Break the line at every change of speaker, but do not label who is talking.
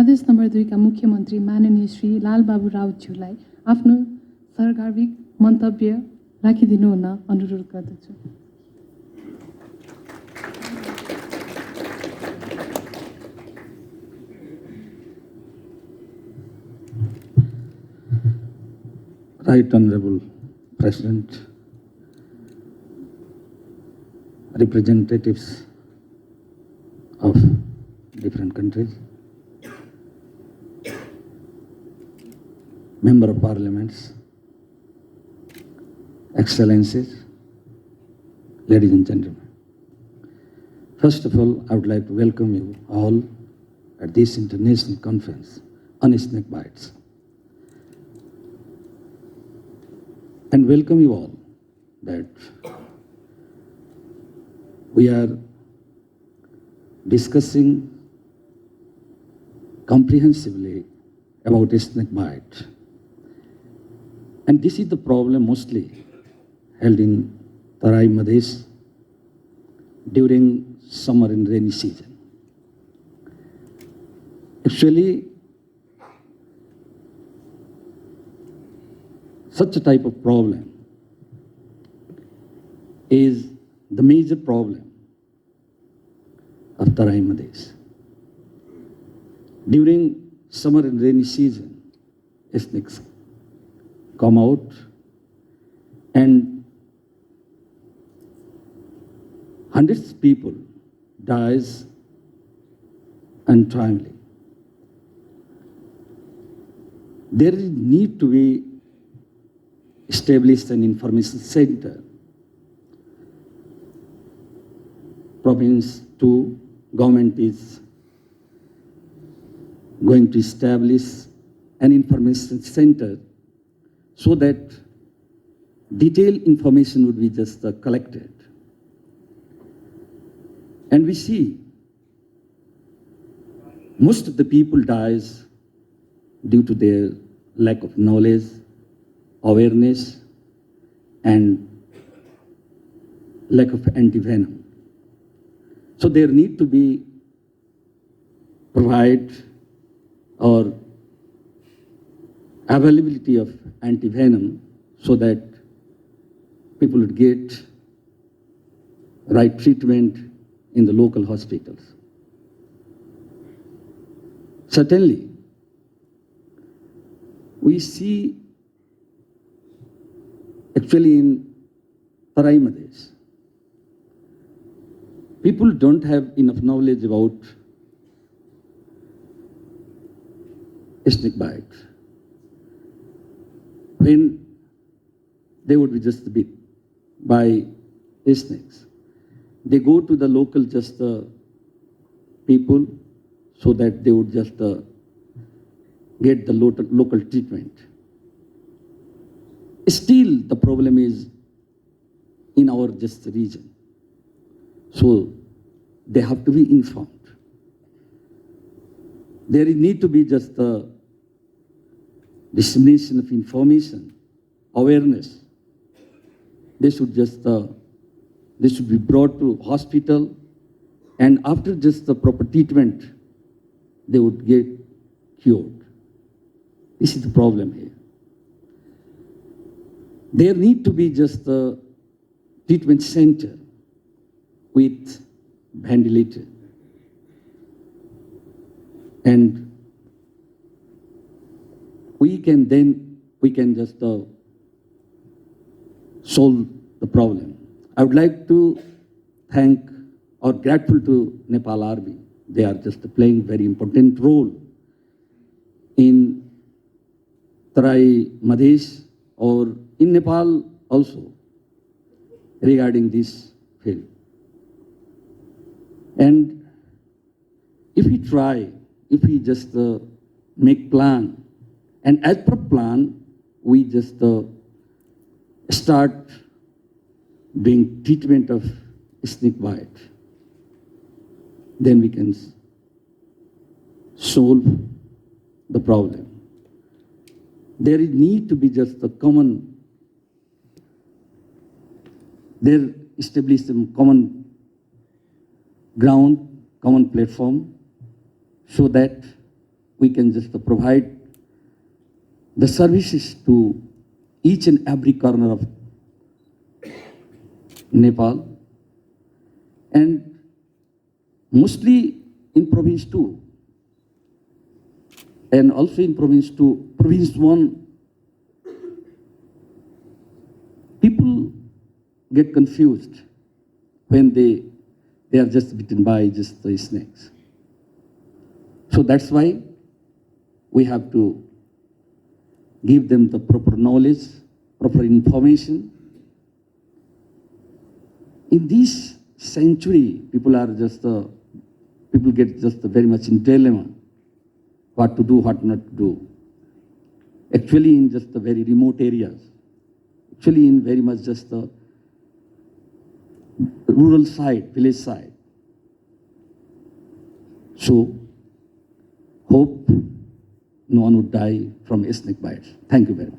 प्रदेश number 2 का मुख्यमन्त्री माननीय श्री लालबाबु राउतज्यूलाई आफ्नो सार्वजनिक मन्तव्य राखिदिनु हुन अनुरोध गर्दछु।
Right Honorable President, representatives of different countries, Member of Parliaments, Excellencies, ladies and gentlemen. First of all, I would like to welcome you all at this international conference on Snakebites. And welcome you all that we are discussing comprehensively about snakebite. And this is the problem mostly held in Tarai Madheshi during summer and rainy season. Actually, such a type of problem is the major problem of Tarai Madheshi. During summer and rainy season, snakes come out and hundreds of people dies untimely. There is need to be established an information center. Province to government is going to establish an information center so that detailed information would be just collected. And we see most of the people dies due to their lack of knowledge, awareness, and lack of antivenom. So there need to be provide or availability of antivenom so that people would get right treatment in the local hospitals. Certainly, we see actually in Tarai Madheshi, people don't have enough knowledge about snakebite. When they would be just bit by snakes, they go to the local people so that they would just get the local treatment. Still, the problem is in our region. So they have to be informed. There need to be just a dissemination of information, awareness. They should be brought to hospital, and after just the proper treatment, they would get cured. This is the problem here. There need to be just a treatment center with ventilator. And we can just solve the problem. I would like to thank or grateful to Nepal Army. They are just playing very important role in Tarai Madheshi or in Nepal also regarding this field. And if we just make plan, and as per plan, we just start doing treatment of snakebite, then we can solve the problem. There need to be just a common, there establish some common ground, common platform, so that we can just provide the services to each and every corner of Nepal, and mostly in province 2, and also in province 2, province 1, people get confused when they are just bitten by just the snakes. So that's why we have to give them the proper knowledge, proper information. In this century, people get just very much in dilemma, what to do, what not to do. Actually, in just the very remote areas, actually in very much just the rural side, village side. So, hope no one would die from snake bites. Thank you very much.